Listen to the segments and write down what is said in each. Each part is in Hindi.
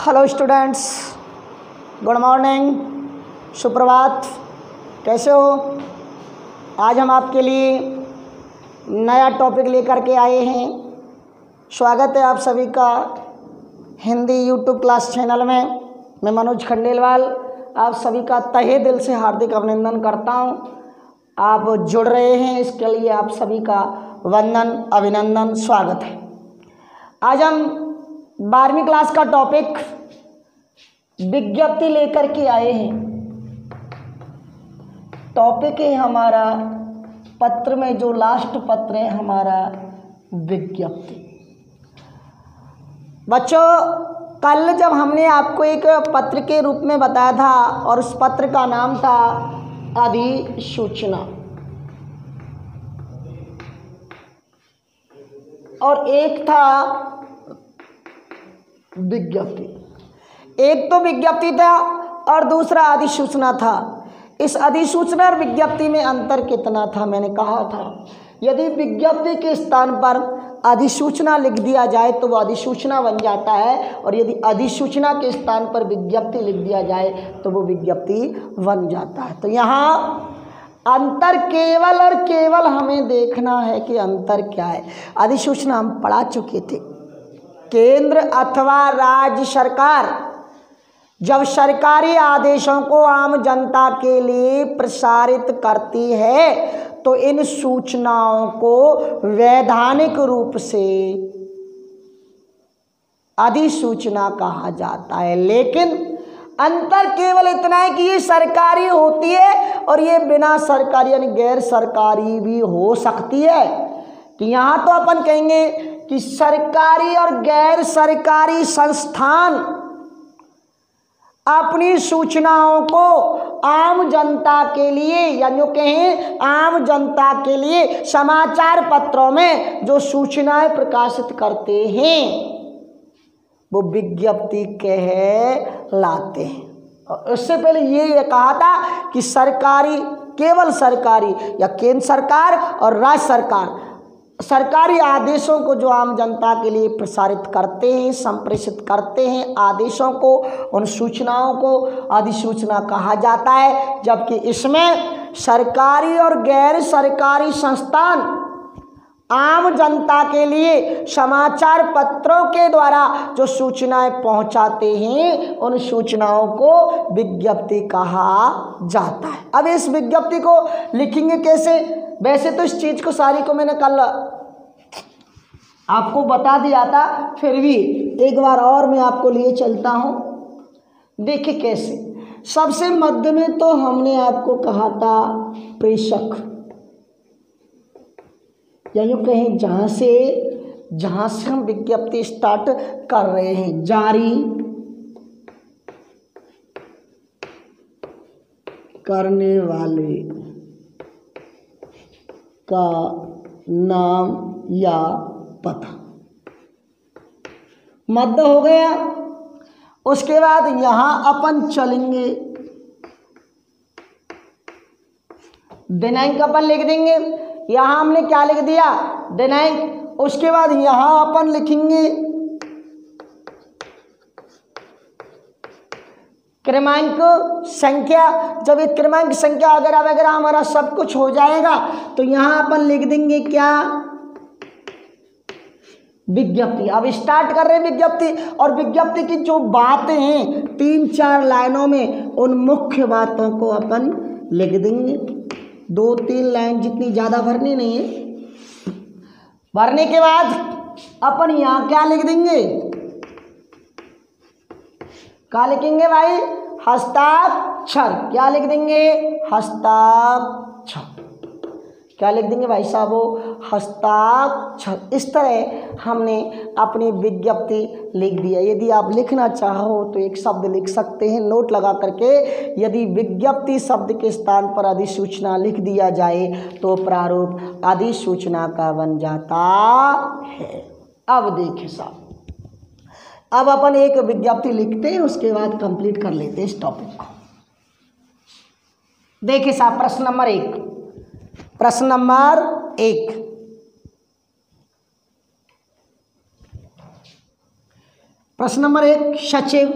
हेलो स्टूडेंट्स, गुड मॉर्निंग, सुप्रभात। कैसे हो? आज हम आपके लिए नया टॉपिक लेकर के आए हैं। स्वागत है आप सभी का हिंदी यूट्यूब क्लास चैनल में। मैं मनोज खंडेलवाल आप सभी का तहे दिल से हार्दिक अभिनंदन करता हूं। आप जुड़ रहे हैं, इसके लिए आप सभी का वंदन, अभिनंदन, स्वागत है। आज हम 12वीं क्लास का टॉपिक विज्ञप्ति लेकर के आए हैं। टॉपिक है हमारा पत्र में, जो लास्ट पत्र है हमारा विज्ञप्ति। बच्चों, कल जब हमने आपको एक पत्र के रूप में बताया था और उस पत्र का नाम था अधिसूचना, और एक था विज्ञप्ति। एक तो विज्ञप्ति था और दूसरा अधिसूचना था। इस अधिसूचना और विज्ञप्ति में अंतर कितना था? मैंने कहा था यदि विज्ञप्ति के स्थान पर अधिसूचना लिख दिया जाए तो वो अधिसूचना बन जाता है, और यदि अधिसूचना के स्थान पर विज्ञप्ति लिख दिया जाए तो वो विज्ञप्ति बन जाता है। तो यहाँ अंतर केवल और केवल हमें देखना है कि अंतर क्या है। अधिसूचना हम पढ़ा चुके थे। केंद्र अथवा राज्य सरकार जब सरकारी आदेशों को आम जनता के लिए प्रसारित करती है तो इन सूचनाओं को वैधानिक रूप से अधिसूचना कहा जाता है। लेकिन अंतर केवल इतना है कि ये सरकारी होती है और ये बिना सरकारी यानी गैर सरकारी भी हो सकती है। कि यहाँ तो अपन कहेंगे कि सरकारी और गैर सरकारी संस्थान अपनी सूचनाओं को आम जनता के लिए, या जो कहें आम जनता के लिए समाचार पत्रों में जो सूचनाएं प्रकाशित करते हैं वो विज्ञप्ति कहलाते हैं। और उससे पहले ये कहा था कि सरकारी, केवल सरकारी या केंद्र सरकार और राज्य सरकार सरकारी आदेशों को जो आम जनता के लिए प्रसारित करते हैं, संप्रेषित करते हैं आदेशों को, उन सूचनाओं को अधिसूचना कहा जाता है। जबकि इसमें सरकारी और गैर सरकारी संस्थान आम जनता के लिए समाचार पत्रों के द्वारा जो सूचनाएं पहुंचाते हैं उन सूचनाओं को विज्ञप्ति कहा जाता है। अब इस विज्ञप्ति को लिखेंगे कैसे? वैसे तो इस चीज को सारी को मैंने कल आपको बता दिया था, फिर भी एक बार और मैं आपको लिए चलता हूं। देखिए कैसे। सबसे मध्य में तो हमने आपको कहा था प्रेषक, या यूँ कहें जहाँ से हम विज्ञप्ति स्टार्ट कर रहे हैं, जारी करने वाले का नाम या पता, मध्य हो गया। उसके बाद यहाँ अपन चलेंगे, दिनांक अपन लिख देंगे। यहाँ हमने क्या लिख दिया? दिनांक। उसके बाद यहाँ अपन लिखेंगे क्रमांक संख्या। जब एक क्रमांक संख्या वगैरह हमारा सब कुछ हो जाएगा तो यहाँ अपन लिख देंगे क्या? विज्ञप्ति। अब स्टार्ट कर रहे हैं विज्ञप्ति, और विज्ञप्ति की जो बातें हैं 3-4 लाइनों में, उन मुख्य बातों को अपन लिख देंगे। 2-3 लाइन, जितनी ज़्यादा भरनी नहीं है। भरने के बाद अपन यहाँ क्या लिख देंगे? क्या लिखेंगे भाई? हस्ताक्षर। क्या लिख देंगे? हस्ताक्षर। क्या लिख देंगे भाई साहब? वो हस्ताक्षर। इस तरह हमने अपनी विज्ञप्ति लिख दिया। यदि आप लिखना चाहो तो एक शब्द लिख सकते हैं नोट लगा करके। यदि विज्ञप्ति शब्द के स्थान पर अधिसूचना लिख दिया जाए तो प्रारूप अधिसूचना का बन जाता है। अब देखिए साहब, अब अपन एक विज्ञप्ति लिखते हैं, उसके बाद कंप्लीट कर लेते हैं इस टॉपिक को। देखिए साहब, प्रश्न नंबर 1। प्रश्न नंबर 1, सचिव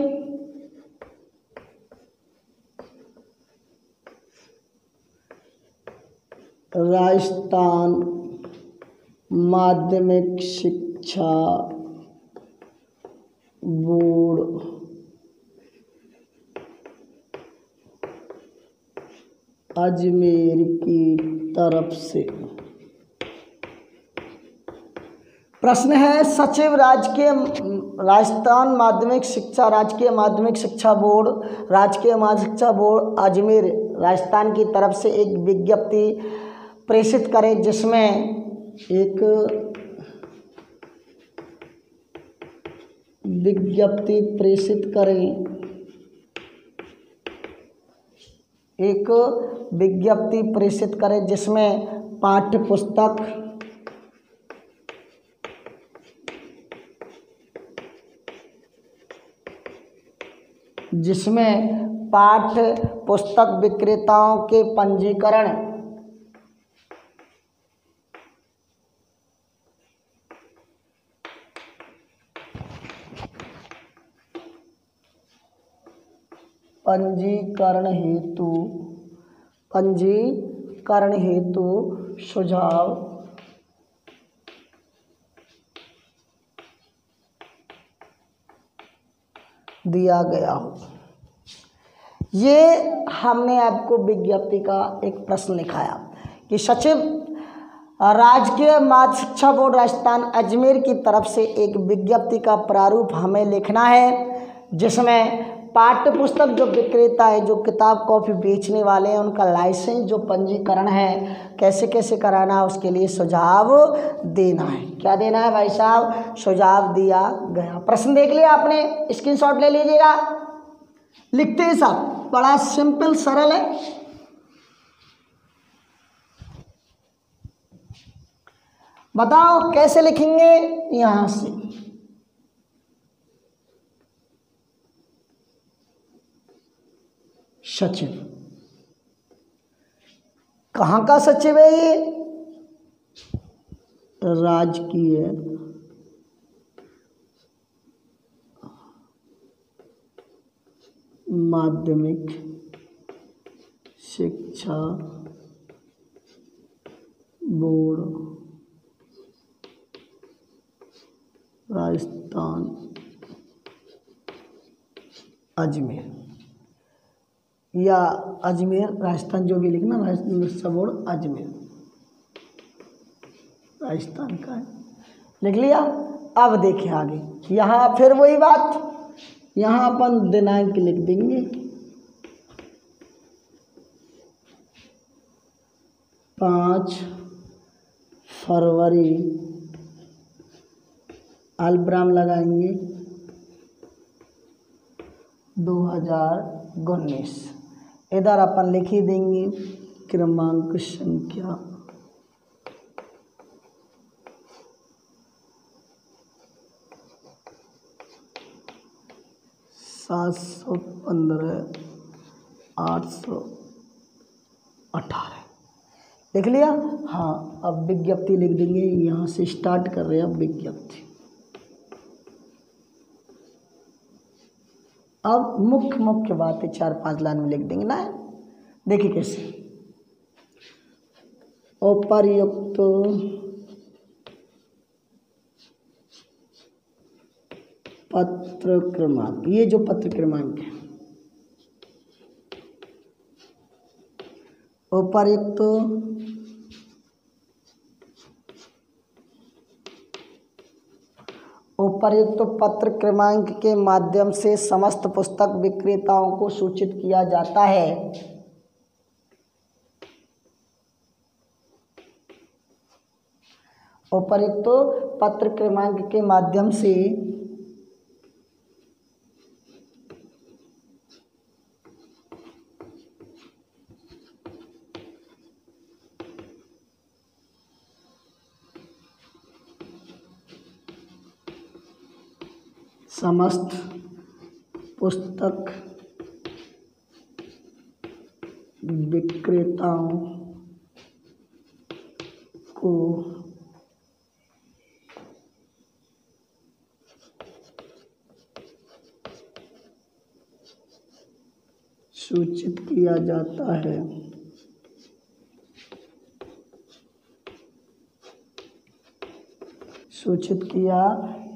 राजस्थान माध्यमिक शिक्षा बोर्ड अजमेर की तरफ से। प्रश्न है, सचिव राजस्थान माध्यमिक शिक्षा बोर्ड राजकीय माध्यमिक शिक्षा बोर्ड अजमेर राजस्थान की तरफ से एक विज्ञप्ति प्रेषित करें जिसमें पाठ्य पुस्तक विक्रेताओं के पंजीकरण हेतु सुझाव दिया गया हो। ये हमने आपको विज्ञप्ति का एक प्रश्न लिखाया कि सचिव राजकीय माध्यमिक शिक्षा बोर्ड राजस्थान अजमेर की तरफ से एक विज्ञप्ति का प्रारूप हमें लिखना है, जिसमें पाठ्य पुस्तक जो विक्रेता है, जो किताब कॉपी बेचने वाले हैं, उनका लाइसेंस जो पंजीकरण है कैसे कैसे कराना है, उसके लिए सुझाव देना है। क्या देना है भाई साहब? सुझाव दिया गया। प्रश्न देख लिया आपने, स्क्रीनशॉट ले लीजिएगा। लिखते हैं साहब, बड़ा सिंपल सरल है। बताओ कैसे लिखेंगे? यहां से सचिव, कहाँ का सचिव है ये? राजकीय माध्यमिक शिक्षा बोर्ड राजस्थान अजमेर, या अजमेर राजस्थान, जो भी लिखना, राजस्थान शिक्षा बोर्ड अजमेर राजस्थान का है। लिख लिया। अब देखिए आगे, यहाँ फिर वही बात, यहाँ अपन दिनांक लिख देंगे 5 फरवरी, अल्पविराम लगाएंगे 2019। इधर अपन लिख ही देंगे क्रमांक संख्या 715 818। लिख लिया। हाँ, अब विज्ञप्ति लिख देंगे, यहाँ से स्टार्ट कर रहे हैं अब विज्ञप्ति। अब मुख्य बातें 4-5 लाइन में लिख देंगे ना। देखिए कैसे, उपर्युक्त पत्र क्रमांक, ये जो पत्र क्रमांक है, उपर्युक्त पत्र क्रमांक के माध्यम से समस्त पुस्तक विक्रेताओं को सूचित किया जाता है। उपर्युक्त पत्र क्रमांक के माध्यम से समस्त पुस्तक विक्रेताओं को सूचित किया जाता है। सूचित किया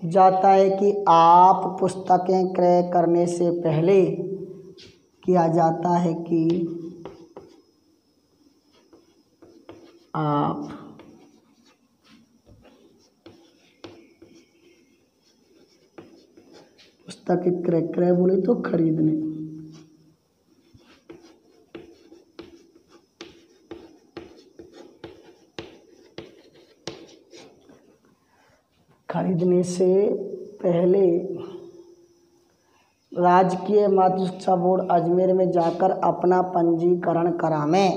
जाता है कि आप पुस्तकें क्रय करने से पहले किया जाता है कि आप पुस्तकें क्रय बोले तो खरीदने, खरीदने से पहले राजकीय माध्यमिक शिक्षा बोर्ड अजमेर में जाकर अपना पंजीकरण करावें।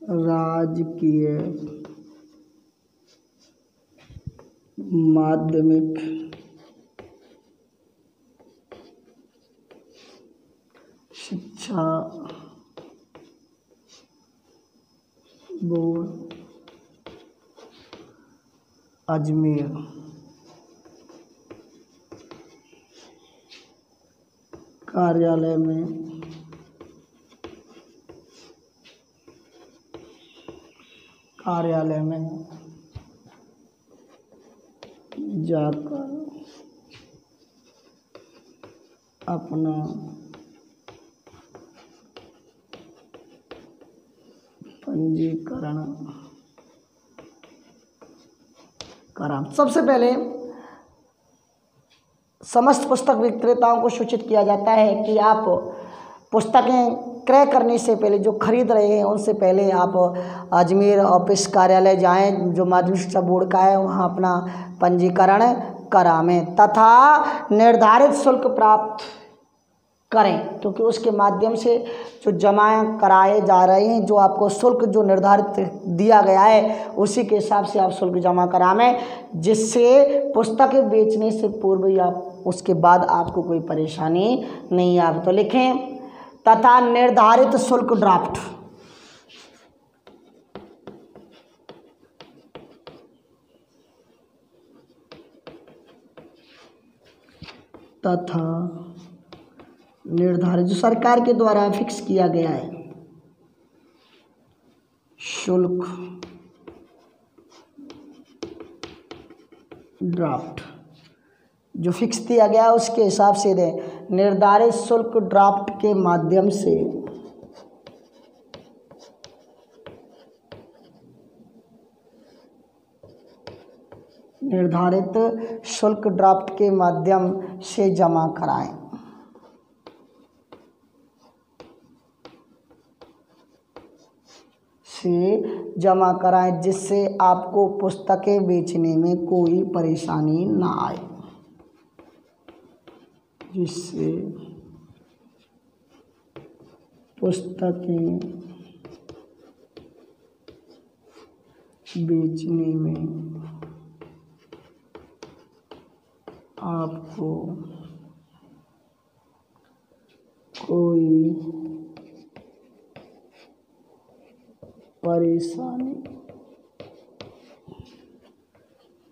राजकीय माध्यमिक शिक्षा बोर्ड अजमेर कार्यालय में जाकर अपना पंजीकरण करा। सबसे पहले समस्त पुस्तक विक्रेताओं को सूचित किया जाता है कि आप पुस्तकें क्रय करने से पहले, जो खरीद रहे हैं उनसे पहले आप अजमेर ऑफिस कार्यालय जाएं, जो माध्यमिक शिक्षा बोर्ड का है, वहां अपना पंजीकरण करावें तथा निर्धारित शुल्क प्राप्त करें, क्योंकि उसके माध्यम से जो जमा कराए जा रहे हैं, जो आपको शुल्क जो निर्धारित दिया गया है उसी के हिसाब से आप शुल्क जमा करावें, जिससे पुस्तकें बेचने से पूर्व या उसके बाद आपको कोई परेशानी नहीं आए। तो लिखें तथा निर्धारित शुल्क ड्राफ्ट तथा निर्धारित, जो सरकार के द्वारा फिक्स किया गया है, शुल्क ड्राफ्ट जो फिक्स किया गया उसके हिसाब से दें। निर्धारित शुल्क ड्राफ्ट के माध्यम से निर्धारित शुल्क ड्राफ्ट के माध्यम से जमा कराएं। जिससे आपको पुस्तकें बेचने में कोई परेशानी ना आए, जिससे पुस्तकें बेचने में आपको कोई परेशानी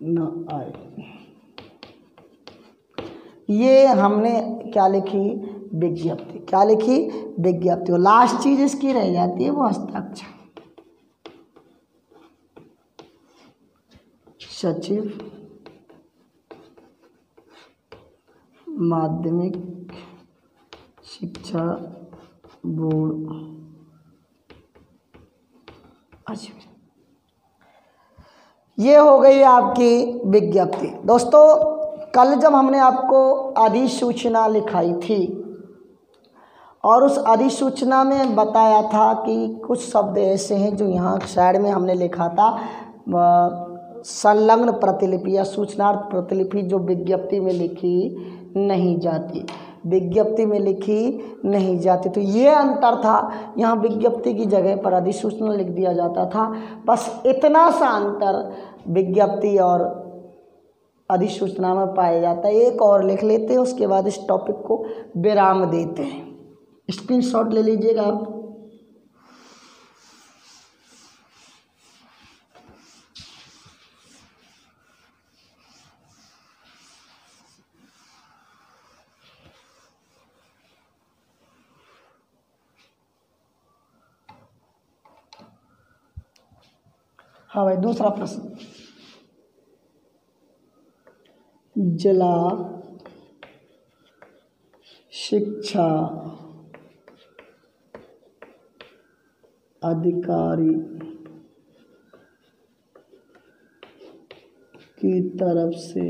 न आए। ये हमने क्या लिखी? विज्ञप्ति। क्या लिखी? विज्ञप्ति। और लास्ट चीज इसकी रह जाती है वो हस्ताक्षर। सचिव माध्यमिक शिक्षा बोर्ड अजमेर। ये हो गई आपकी विज्ञप्ति। दोस्तों, कल जब हमने आपको अधिसूचना लिखाई थी और उस अधिसूचना में बताया था कि कुछ शब्द ऐसे हैं जो यहाँ साइड में हमने लिखा था, संलग्न प्रतिलिपि या सूचनार्थ प्रतिलिपि जो विज्ञप्ति में लिखी नहीं जाती, विज्ञप्ति में लिखी नहीं जाती। तो ये अंतर था, यहाँ विज्ञप्ति की जगह पर अधिसूचना लिख दिया जाता था। बस इतना सा अंतर विज्ञप्ति और अधिसूचना में पाया जाता है। एक और लिख लेते हैं, उसके बाद इस टॉपिक को विराम देते हैं। स्क्रीनशॉट ले लीजिएगा आप। हाँ भाई, दूसरा प्रश्न, जिला शिक्षा अधिकारी की तरफ से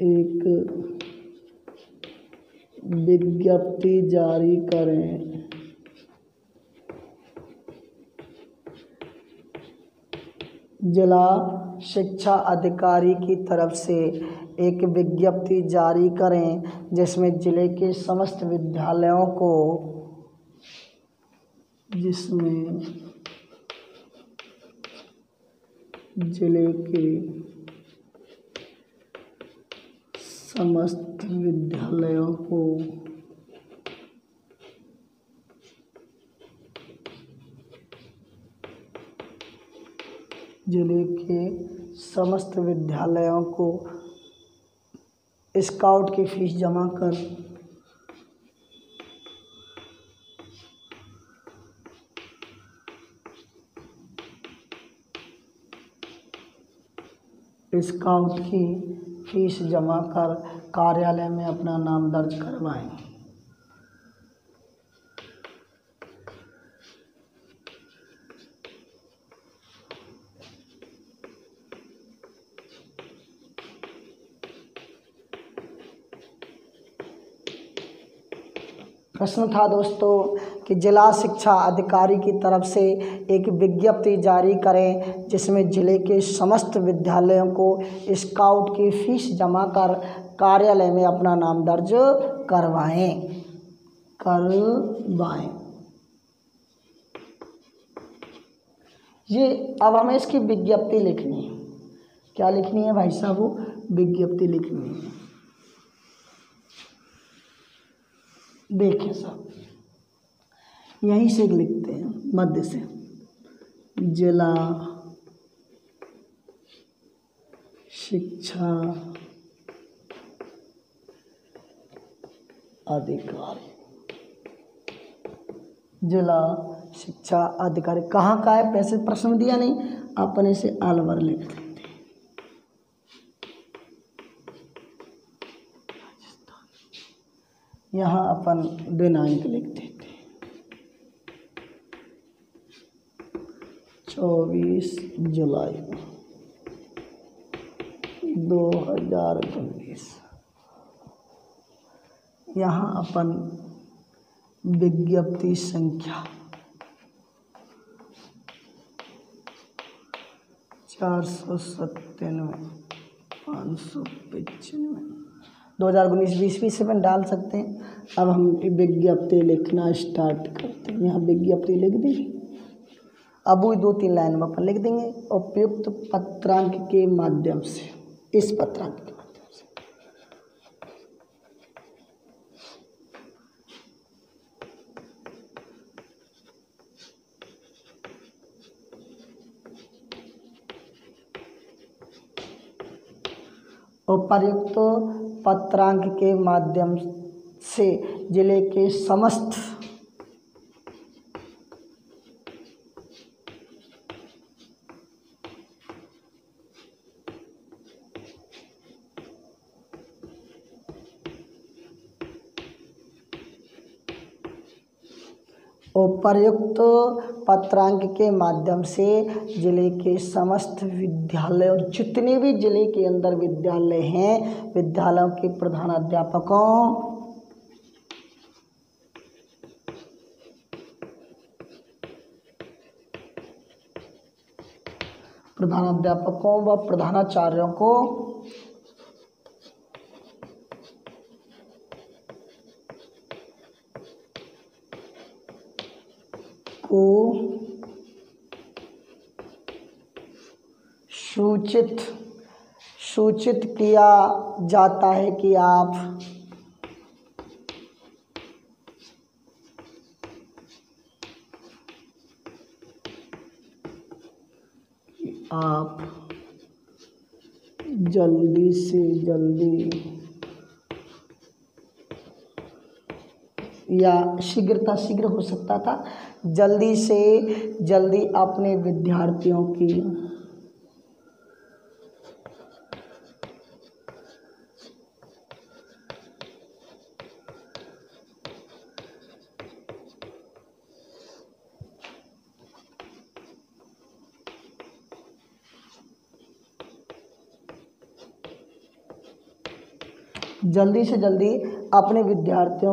एक विज्ञप्ति जारी करें जिला शिक्षा अधिकारी की तरफ से एक विज्ञप्ति जारी करें जिसमें जिले के समस्त विद्यालयों को जिले के समस्त विद्यालयों को स्काउट की फीस जमा कर कार्यालय में अपना नाम दर्ज करवाएं। प्रश्न था दोस्तों कि जिला शिक्षा अधिकारी की तरफ से एक विज्ञप्ति जारी करें जिसमें जिले के समस्त विद्यालयों को स्काउट की फीस जमा कर कार्यालय में अपना नाम दर्ज करवाएं। ये अब हमें इसकी विज्ञप्ति लिखनी है। क्या लिखनी है भाई साहब? वो विज्ञप्ति लिखनी है। देखिए साहब, यहीं से लिखते हैं मध्य से, जिला शिक्षा अधिकारी, जिला शिक्षा अधिकारी कहाँ का है? वैसे प्रश्न दिया नहीं, अपने से अलवर लिख देते हैं। यहाँ अपन दिनांक लिख देते हैं 24 जुलाई 2019। यहाँ अपन विज्ञप्ति संख्या 497 595 2019-20 से अपन डाल सकते हैं। अब हम विज्ञप्ति लिखना स्टार्ट करते हैं। यहाँ विज्ञप्ति लिख देंगे। अब वो 2-3 लाइन में अपन लिख देंगे, उपयुक्त पत्रांक के माध्यम से, इस पत्रांक के माध्यम से। उपर्युक्त पत्रांक के माध्यम से जिले के समस्त उपर्युक्त पत्रांक के माध्यम से जिले के समस्त विद्यालय और जितने भी जिले के अंदर विद्यालय हैं, विद्यालयों के प्रधानाध्यापकों व प्रधानाचार्यों को सूचित किया जाता है कि आप जल्दी से जल्दी या शीघ्र हो सकता था, जल्दी से जल्दी अपने विद्यार्थियों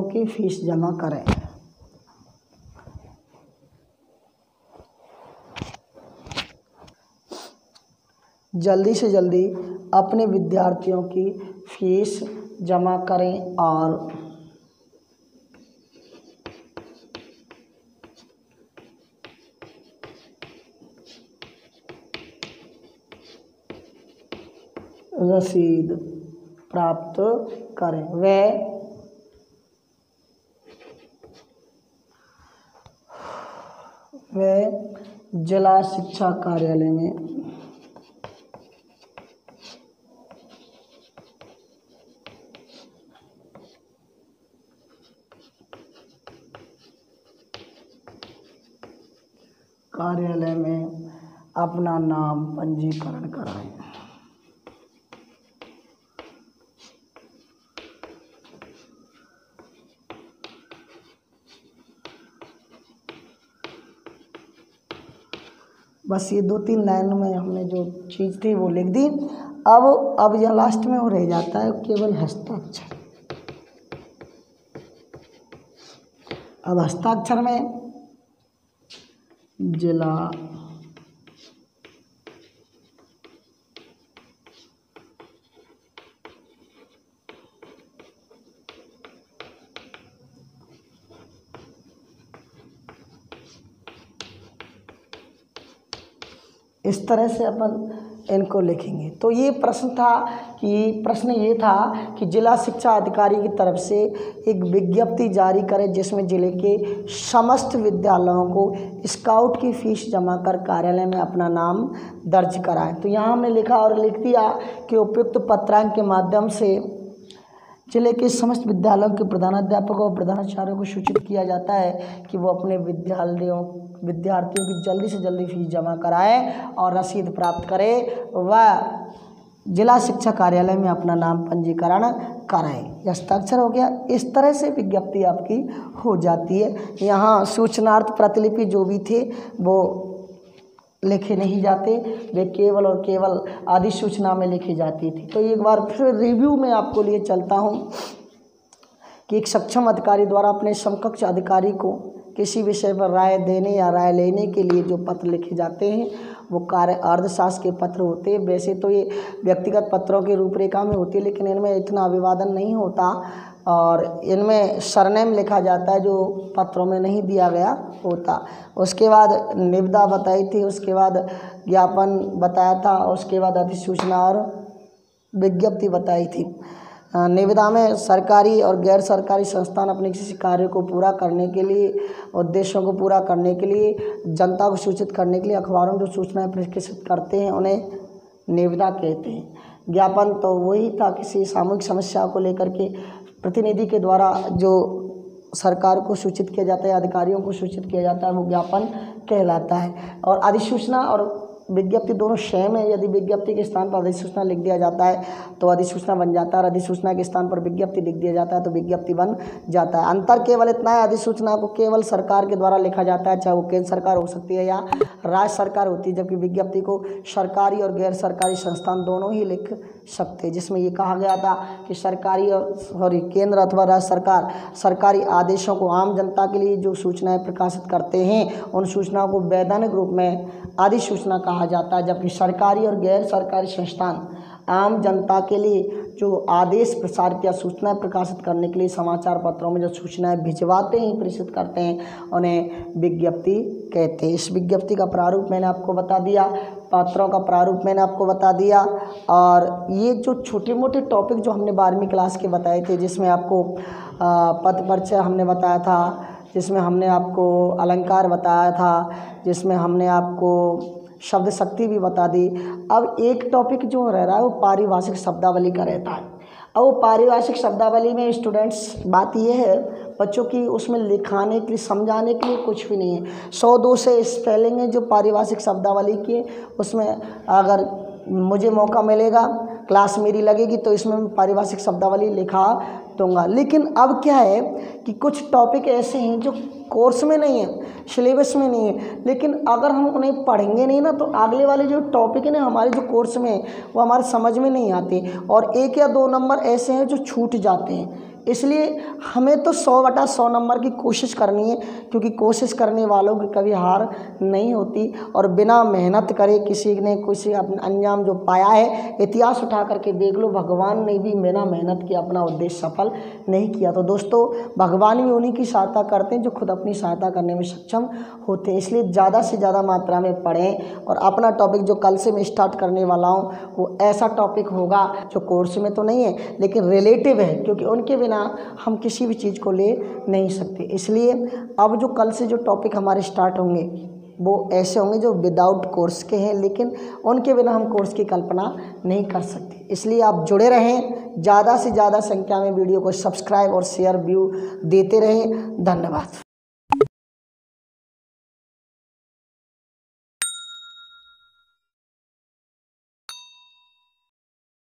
की फीस जमा करें। जल्दी से जल्दी अपने विद्यार्थियों की फीस जमा करें और रसीद प्राप्त करें। वह जिला शिक्षा कार्यालय में अपना नाम पंजीकरण कराएं। बस ये 2-3 लाइन में हमने जो चीज़ थी वो लिख दी। अब यह लास्ट में वो रह जाता है केवल हस्ताक्षर। अब हस्ताक्षर में जिला इस तरह से अपन इनको लिखेंगे। तो ये प्रश्न ये था कि जिला शिक्षा अधिकारी की तरफ से एक विज्ञप्ति जारी करें जिसमें जिले के समस्त विद्यालयों को स्काउट की फीस जमा कर कार्यालय में अपना नाम दर्ज कराएं। तो यहाँ हमने लिखा और लिख दिया कि उपयुक्त पत्रांक के माध्यम से जिले के समस्त विद्यालयों के प्रधानाध्यापकों और प्रधानाचार्यों को सूचित किया जाता है कि वो अपने विद्यार्थियों की जल्दी से जल्दी फीस जमा कराएं और रसीद प्राप्त करें व जिला शिक्षा कार्यालय में अपना नाम पंजीकरण कराएं। हस्ताक्षर हो गया। इस तरह से विज्ञप्ति आपकी हो जाती है। यहाँ सूचनार्थ प्रतिलिपि जो भी थे वो लिखे नहीं जाते, वे केवल और केवल अधिसूचना में लिखी जाती थी। तो एक बार फिर रिव्यू में आपको लिए चलता हूँ कि एक सक्षम अधिकारी द्वारा अपने समकक्ष अधिकारी को किसी विषय पर राय देने या राय लेने के लिए जो पत्र लिखे जाते हैं वो कार्य अर्धशासकीय पत्र होते हैं। वैसे तो ये व्यक्तिगत पत्रों की रूपरेखा में होती है, लेकिन इनमें इतना अभिवादन नहीं होता और इनमें सरनेम लिखा जाता है जो पत्रों में नहीं दिया गया होता। उसके बाद निविदा बताई थी, उसके बाद ज्ञापन बताया था, उसके बाद अधिसूचना और विज्ञप्ति बताई थी। निविदा में सरकारी और गैर सरकारी संस्थान अपने किसी कार्य को पूरा करने के लिए, उद्देश्यों को पूरा करने के लिए, जनता को सूचित करने के लिए अखबारों में जो सूचनाएं प्रकाशित करते हैं उन्हें निविदा कहते हैं। ज्ञापन तो वही था किसी सामूहिक समस्या को लेकर के प्रतिनिधि के द्वारा जो सरकार को सूचित किया जाता है, अधिकारियों को सूचित किया जाता है, वो ज्ञापन कहलाता है। और अधिसूचना और विज्ञप्ति दोनों सेम है। यदि विज्ञप्ति के स्थान पर अधिसूचना लिख दिया जाता है तो अधिसूचना बन जाता है, और अधिसूचना के स्थान पर विज्ञप्ति लिख दिया जाता है तो विज्ञप्ति बन जाता है। अंतर केवल इतना है, अधिसूचना को केवल सरकार के द्वारा लिखा जाता है, चाहे वो केंद्र सरकार हो सकती है या राज्य सरकार होती है, जबकि विज्ञप्ति को सरकारी और गैर सरकारी संस्थान दोनों ही लिख सकते हैं। जिसमें ये कहा गया था कि सरकारी और केंद्र अथवा राज्य सरकार सरकारी आदेशों को आम जनता के लिए जो सूचनाएं प्रकाशित करते हैं उन सूचनाओं को वैधानिक रूप में अधिसूचना कहा जाता है, जबकि सरकारी और गैर सरकारी संस्थान आम जनता के लिए जो आदेश प्रसारित या सूचनाएं प्रकाशित करने के लिए समाचार पत्रों में जो सूचनाएं भिजवाते हैं, प्रेषित करते हैं, उन्हें विज्ञप्ति कहते हैं। इस विज्ञप्ति का प्रारूप मैंने आपको बता दिया, पत्रों का प्रारूप मैंने आपको बता दिया। और ये जो छोटे मोटे टॉपिक जो हमने 12वीं क्लास के बताए थे, जिसमें आपको पद परिचय हमने बताया था, जिसमें हमने आपको अलंकार बताया था, जिसमें हमने आपको शब्द शक्ति भी बता दी। अब एक टॉपिक जो रह रहा है वो पारिभाषिक शब्दावली का रहता है। अब पारिभाषिक शब्दावली में स्टूडेंट्स बात यह है बच्चों की, उसमें लिखाने के लिए समझाने के लिए कुछ भी नहीं है। 100-200 स्पेलिंग है जो पारिभाषिक शब्दावली की, उसमें अगर मुझे मौका मिलेगा, क्लास मेरी लगेगी तो इसमें मैं पारिभाषिक शब्दावली लिखा दूंगा। लेकिन अब क्या है कि कुछ टॉपिक ऐसे हैं जो कोर्स में नहीं है, सिलेबस में नहीं है, लेकिन अगर हम उन्हें पढ़ेंगे नहीं ना तो अगले वाले जो टॉपिक है ना हमारे जो कोर्स में है वो हमारे समझ में नहीं आते, और 1 या 2 नंबर ऐसे हैं जो छूट जाते हैं। इसलिए हमें तो 100/100 नंबर की कोशिश करनी है, क्योंकि कोशिश करने वालों की कभी हार नहीं होती। और बिना मेहनत करे किसी ने कुछ अंजाम जो पाया है, इतिहास उठा करके देख लो, भगवान ने भी बिना मेहनत के अपना उद्देश्य सफल नहीं किया। तो दोस्तों, भगवान भी उन्हीं की सहायता करते हैं जो खुद अपनी सहायता करने में सक्षम होते हैं। इसलिए ज़्यादा से ज़्यादा मात्रा में पढ़ें। और अपना टॉपिक जो कल से मैं स्टार्ट करने वाला हूँ वो ऐसा टॉपिक होगा जो कोर्स में तो नहीं है लेकिन रिलेटिव है, क्योंकि उनके बिना हम किसी भी चीज़ को ले नहीं सकते। इसलिए अब जो कल से जो टॉपिक हमारे स्टार्ट होंगे वो ऐसे होंगे जो विदाउट कोर्स के हैं, लेकिन उनके बिना हम कोर्स की कल्पना नहीं कर सकते। इसलिए आप जुड़े रहें, ज़्यादा से ज़्यादा संख्या में वीडियो को सब्सक्राइब और शेयर व्यू देते रहें। धन्यवाद।